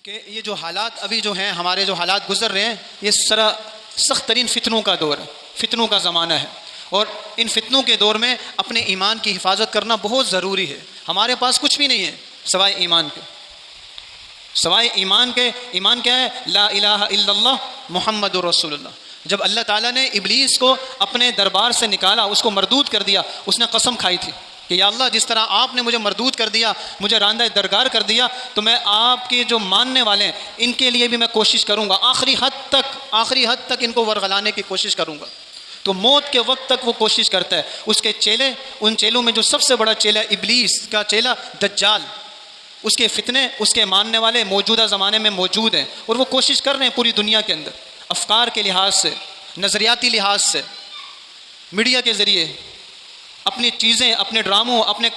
کہ یہ جو حالات ابھی جو ہیں، ہمارے جو حالات گزر رہے ہیں، یہ سخت ترین فتنوں کا دور ہے، فتنوں کا زمانہ ہے، اور ان فتنوں کے دور میں اپنے ایمان کی حفاظت کرنا بہت ضروری ہے۔ ہمارے پاس کچھ بھی نہیں ہے سوائے ایمان کے، سوائے ایمان کے۔ ایمان کیا ہے؟ لا الہ الا اللہ محمد رسول اللہ۔ جب اللہ تعالیٰ نے ابلیس کو اپنے دربار سے نکالا، اس کو مردود کر دیا، اس نے قسم کھائی تھی کہ یا اللہ جس طرح آپ نے مجھے مردود کر دیا، مجھے راندہ درگار کر دیا، تو میں آپ کے جو ماننے والے ہیں ان کے لیے بھی میں کوشش کروں گا، آخری حد تک ان کو ورغلانے کی کوشش کروں گا۔ تو موت کے وقت تک وہ کوشش کرتا ہے۔ اس کے چیلے، ان چیلوں میں جو سب سے بڑا چیلا ہے ابلیس کا چیلا دجال، اس کے فتنے، اس کے ماننے والے موجودہ زمانے میں موجود ہیں، اور وہ کوشش کر رہے ہیں پوری دنیا کے اندر، افکار کے لحاظ سے، نظریاتی لحاظ سے، میڈیا کے ذریعے، اپنی چیزیں، اپنے ڈراموں، اپنے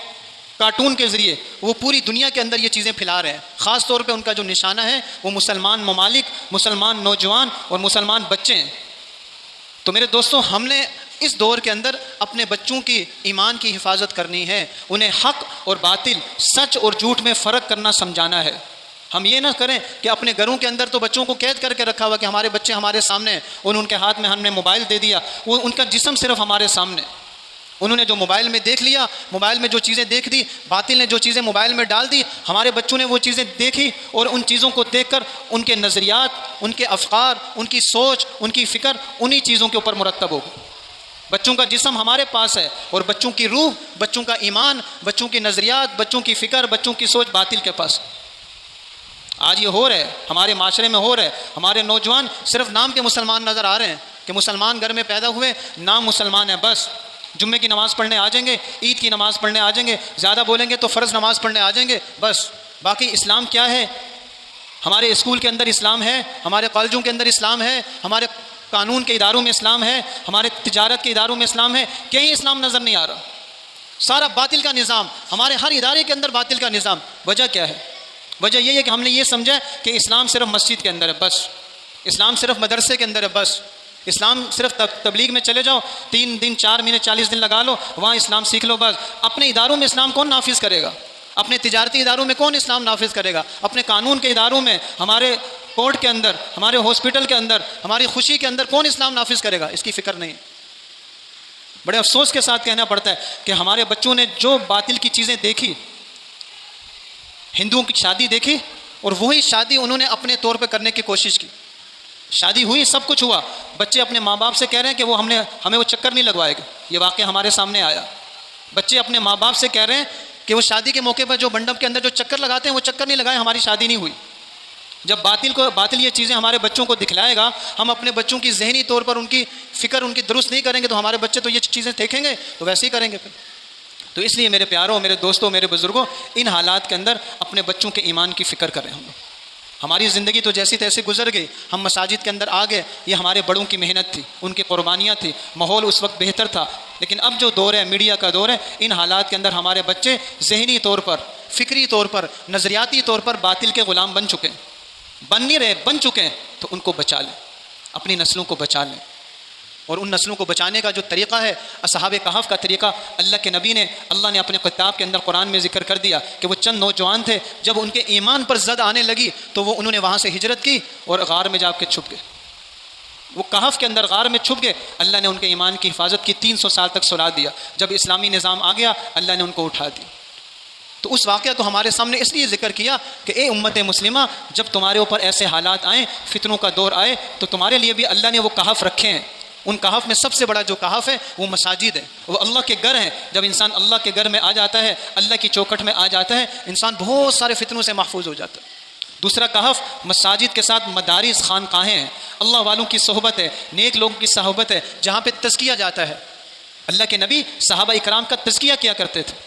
کارٹون کے ذریعے وہ پوری دنیا کے اندر یہ چیزیں پھیلا رہے ہیں۔ خاص طور پہ ان کا جو نشانہ ہے وہ مسلمان ممالک، مسلمان نوجوان اور مسلمان بچے ہیں۔ تو میرے دوستوں، ہم نے اس دور کے اندر اپنے بچوں کی ایمان کی حفاظت کرنی ہے، انہیں حق اور باطل، سچ اور جھوٹ میں فرق کرنا سمجھانا ہے۔ ہم یہ نہ کریں کہ اپنے گھروں کے اندر تو بچوں کو قید کر کے رکھا ہوا کہ ہمارے بچے ہمارے سامنے ہیں، ان کے ہاتھ میں ہم نے موبائل دے دیا، وہ ان کا جسم صرف ہمارے سامنے، انہوں نے جو موبائل میں دیکھ لیا، موبائل میں جو چیزیں دیکھ دی، باطل نے جو چیزیں موبائل میں ڈال دی، ہمارے بچوں نے وہ چیزیں دیکھی، اور ان چیزوں کو دیکھ کر ان کے نظریات، ان کے افکار، ان کی سوچ، ان کی فکر انہی چیزوں کے اوپر مرتب ہوگی۔ بچوں کا جسم ہمارے پاس ہے، اور بچوں کی روح، بچوں کا ایمان، بچوں کی نظریات، بچوں کی فکر، بچوں کی سوچ باطل کے پاس۔ آج یہ ہو رہا ہے، ہمارے معاشرے میں ہو رہا ہے۔ ہمارے نوجوان صرف نام کے مسلمان نظر آ رہے ہیں کہ مسلمان گھر میں پیدا ہوئے، نام مسلمان ہے، بس جمعے کی نماز پڑھنے آ جائیں گے، عید کی نماز پڑھنے آ جائیں گے، زیادہ بولیں گے تو فرض نماز پڑھنے آ جائیں گے، بس باقی اسلام کیا ہے؟ ہمارے اسکول کے اندر اسلام ہے، ہمارے کالجوں کے اندر اسلام ہے، ہمارے قانون کے اداروں میں اسلام ہے، ہمارے تجارت کے اداروں میں اسلام ہے، کہیں اسلام نظر نہیں آ رہا۔ سارا باطل کا نظام، ہمارے ہر ادارے کے اندر باطل کا نظام۔ وجہ کیا ہے؟ وجہ یہ ہے کہ ہم نے یہ سمجھا کہ اسلام صرف مسجد کے اندر ہے، بس اسلام صرف مدرسے کے اندر ہے، بس اسلام صرف تبلیغ میں چلے جاؤ، 3 دن 4 مہینے 40 دن لگا لو، وہاں اسلام سیکھ لو، بس۔ اپنے اداروں میں اسلام کون نافذ کرے گا؟ اپنے تجارتی اداروں میں کون اسلام نافذ کرے گا؟ اپنے قانون کے اداروں میں، ہمارے کورٹ کے اندر، ہمارے ہاسپٹل کے اندر، ہماری خوشی کے اندر کون اسلام نافذ کرے گا؟ اس کی فکر نہیں۔ بڑے افسوس کے ساتھ کہنا پڑتا ہے کہ ہمارے بچوں نے جو باطل کی چیزیں دیکھی، ہندوؤں کی شادی دیکھی، اور وہی شادی انہوں نے اپنے طور پہ کرنے کی کوشش کی۔ شادی ہوئی، سب کچھ ہوا، بچے اپنے ماں باپ سے کہہ رہے ہیں کہ وہ ہمیں وہ چکر نہیں لگوائے گا۔ یہ واقعہ ہمارے سامنے آیا۔ بچے اپنے ماں باپ سے کہہ رہے ہیں کہ وہ شادی کے موقع پر جو منڈپ کے اندر جو چکر لگاتے ہیں وہ چکر نہیں لگائے، ہماری شادی نہیں ہوئی۔ جب باطل یہ چیزیں ہمارے بچوں کو دکھلائے گا، ہم اپنے بچوں کی ذہنی طور پر ان کی فکر ان کی درست نہیں کریں گے، تو ہمارے بچے تو یہ چیزیں دیکھیں گے تو ویسے ہی کریں گے پھر۔ تو اس لیے میرے پیاروں، میرے دوستوں، میرے بزرگوں، ان حالات کے اندر اپنے بچوں کے ایمان کی فکر کریں ہم لوگ۔ ہماری زندگی تو جیسی تیسی گزر گئی، ہم مساجد کے اندر آ گئے، یہ ہمارے بڑوں کی محنت تھی، ان کی قربانیاں تھی، ماحول اس وقت بہتر تھا۔ لیکن اب جو دور ہے، میڈیا کا دور ہے، ان حالات کے اندر ہمارے بچے ذہنی طور پر، فکری طور پر، نظریاتی طور پر باطل کے غلام بن چکے ہیں، بن نہیں رہے، بن چکے ہیں۔ تو ان کو بچا لیں، اپنی نسلوں کو بچا لیں۔ اور ان نسلوں کو بچانے کا جو طریقہ ہے، اصحاب کہف کا طریقہ، اللہ کے نبی نے، اللہ نے اپنے کتاب کے اندر قرآن میں ذکر کر دیا کہ وہ چند نوجوان تھے، جب ان کے ایمان پر زد آنے لگی تو انہوں نے وہاں سے ہجرت کی اور غار میں جا کے چھپ گئے۔ وہ کہف کے اندر غار میں چھپ گئے، اللہ نے ان کے ایمان کی حفاظت کی، 300 سال تک سلا دیا۔ جب اسلامی نظام آ گیا، اللہ نے ان کو اٹھا دیا۔ تو اس واقعہ کو ہمارے سامنے اس لیے ذکر کیا کہ اے امت مسلمہ، جب تمہارے اوپر ایسے حالات آئیں، فتنوں کا دور آئے، تو تمہارے لیے بھی اللہ نے وہ کہف رکھے ہیں۔ ان کہف میں سب سے بڑا جو کہف ہے وہ مساجد ہے، وہ اللہ کے گھر ہیں۔ جب انسان اللہ کے گھر میں آ جاتا ہے، اللہ کی چوکٹ میں آ جاتا ہے، انسان بہت سارے فتنوں سے محفوظ ہو جاتا ہے۔ دوسرا کہف مساجد کے ساتھ مدارس، خانقاہیں ہیں، اللہ والوں کی صحبت ہے، نیک لوگوں کی صحبت ہے، جہاں پہ تزکیہ جاتا ہے۔ اللہ کے نبی صحابہ اکرام کا تزکیہ کیا کرتے تھے۔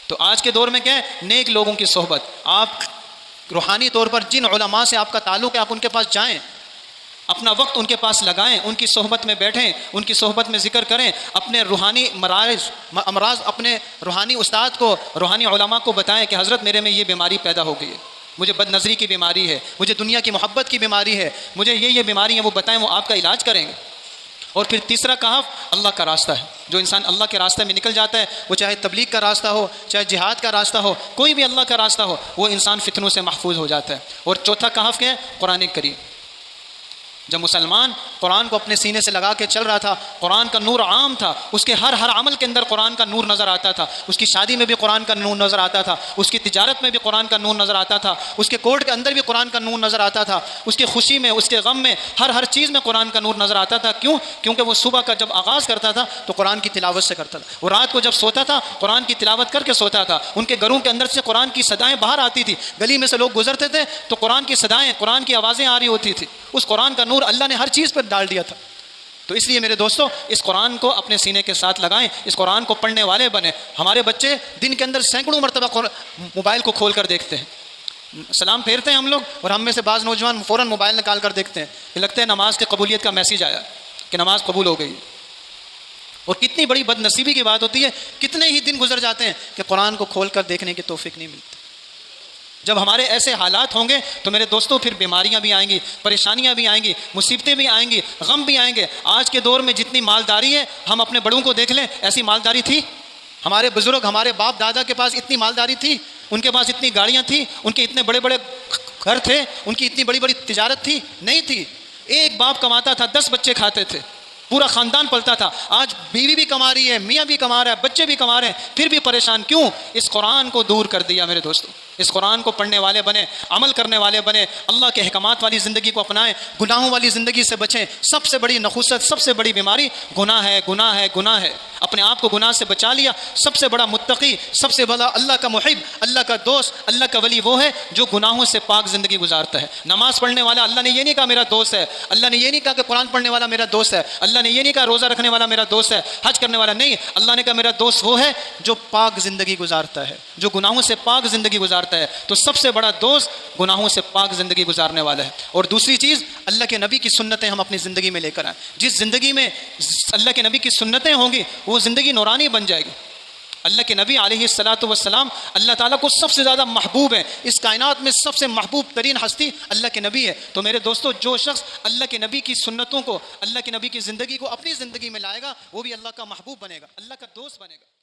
تو آج کے دور میں کیا ہے؟ نیک لوگوں کی صحبت۔ آپ روحانی طور پر جن علماء سے آپ کا تعلق ہے، آپ ان کے پاس جائیں، اپنا وقت ان کے پاس لگائیں، ان کی صحبت میں بیٹھیں، ان کی صحبت میں ذکر کریں، اپنے روحانی امراض اپنے روحانی استاد کو، روحانی علماء کو بتائیں کہ حضرت میرے میں یہ بیماری پیدا ہو گئی ہے، مجھے بد نظری کی بیماری ہے، مجھے دنیا کی محبت کی بیماری ہے، مجھے یہ بیماری ہے، وہ بتائیں، وہ آپ کا علاج کریں گے۔ اور پھر تیسرا کہف اللہ کا راستہ ہے. جو انسان اللہ کے راستے میں نکل جاتا ہے، وہ چاہے تبلیغ کا راستہ ہو، چاہے جہاد کا راستہ ہو، کوئی بھی اللہ کا راستہ ہو، وہ انسان فتنوں سے محفوظ ہو جاتا ہے. اور چوتھا کہف کیا ہے؟ قرآن کریم. جب مسلمان قرآن کو اپنے سینے سے لگا کے چل رہا تھا، قرآن کا نور عام تھا، اس کے ہر عمل کے اندر قرآن کا نور نظر آتا تھا. اس کی شادی میں بھی قرآن کا نور نظر آتا تھا، اس کی تجارت میں بھی قرآن کا نور نظر آتا تھا، اس کے کوٹ کے اندر بھی قرآن کا نور نظر آتا تھا، اس کی خوشی میں، اس کے غم میں، ہر چیز میں قرآن کا نور نظر آتا تھا. کیونکہ وہ صبح کا جب آغاز کرتا تھا تو قرآن کی تلاوت سے کرتا تھا. وہ رات کو جب سوتا تھا قرآن کی تلاوت کر کے سوتا تھا. ان کے گھروں کے اندر سے قرآن کی صدائیں باہر آتی تھی. گلی میں سے لوگ گزرتے تھے تو قرآن کی صدائیں، قرآن کی آوازیں آ رہی ہوتی تھی. اس قرآن کا نور اللہ نے ہر چیز پر ڈال دیا تھا. تو اس لیے میرے دوستو، اس قرآن کو اپنے سینے کے ساتھ لگائیں، اس قرآن کو پڑھنے والے بنیں. ہمارے بچے دن کے اندر سینکڑوں مرتبہ موبائل کو کھول کر دیکھتے ہیں. سلام پھیرتے ہیں ہم لوگ اور ہم میں سے بعض نوجوان فوراً موبائل نکال کر دیکھتے ہیں کہ لگتا ہے نماز کی قبولیت کا میسیج آیا کہ نماز قبول ہو گئی. اور کتنی بڑی بد نصیبی کی بات ہوتی ہے، کتنے ہی دن گزر جاتے ہیں کہ قرآن کو کھول کر دیکھنے کی توفیق نہیں ملتی. جب ہمارے ایسے حالات ہوں گے تو میرے دوستوں پھر بیماریاں بھی آئیں گی، پریشانیاں بھی آئیں گی، مصیبتیں بھی آئیں گی، غم بھی آئیں گے. آج کے دور میں جتنی مالداری ہے، ہم اپنے بڑوں کو دیکھ لیں، ایسی مالداری تھی؟ ہمارے بزرگ، ہمارے باپ دادا کے پاس اتنی مالداری تھی؟ ان کے پاس اتنی گاڑیاں تھیں؟ ان کے اتنے بڑے بڑے گھر تھے؟ ان کی اتنی بڑی بڑی تجارت تھی؟ نہیں تھی. ایک باپ کماتا تھا، 10 بچے کھاتے تھے، پورا خاندان پلتا تھا. آج بیوی بھی کما رہی ہے، میاں بھی کما رہا ہے، بچے بھی کما رہے ہیں، پھر بھی پریشان. کیوں؟ اس قرآن کو دور کر دیا. میرے دوستو، اس قرآن کو پڑھنے والے بنے، عمل کرنے والے بنے، اللہ کے احکامات والی زندگی کو اپنائیں، گناہوں والی زندگی سے بچیں. سب سے بڑی نخوست، سب سے بڑی بیماری گناہ ہے، گناہ ہے، گناہ ہے. اپنے آپ کو گناہ سے بچا لیا. سب سے بڑا متقی، سب سے بڑا اللہ کا محب، اللہ کا دوست، اللہ کا ولی وہ ہے جو گناہوں سے پاک زندگی گزارتا ہے. نماز پڑھنے والا، اللہ نے یہ نہیں کہا میرا دوست ہے، اللہ نے یہ نہیں کہا کہ قرآن پڑھنے والا میرا دوست ہے، اللہ نے یہ نہیں کہا روزہ رکھنے والا میرا دوست ہے، حج کرنے والا نہیں. اللہ نے کہا میرا دوست وہ ہے جو پاک زندگی گزارتا ہے، جو گناہوں سے پاک زندگی گزارتا ہے. تو سب سے بڑا دوست گناہوں سے پاک زندگی گزارنے والا ہے. اور دوسری چیز، اللہ کے نبی کی سنتیں ہم اپنی زندگی میں لے کر آئیں. جس زندگی میں اللہ کے نبی کی سنتیں ہوں گی وہ زندگی نورانی بن جائے گی. اللہ کے نبی علیہ الصلاۃ والسلام اللہ تعالیٰ کو سب سے زیادہ محبوب ہے. اس کائنات میں سب سے محبوب ترین ہستی اللہ کے نبی ہے. تو میرے دوستو، جو شخص اللہ کے نبی کی سنتوں کو، اللہ کے نبی کی زندگی کو اپنی زندگی میں لائے گا، وہ بھی اللہ کا محبوب بنے گا، اللہ کا دوست بنے گا.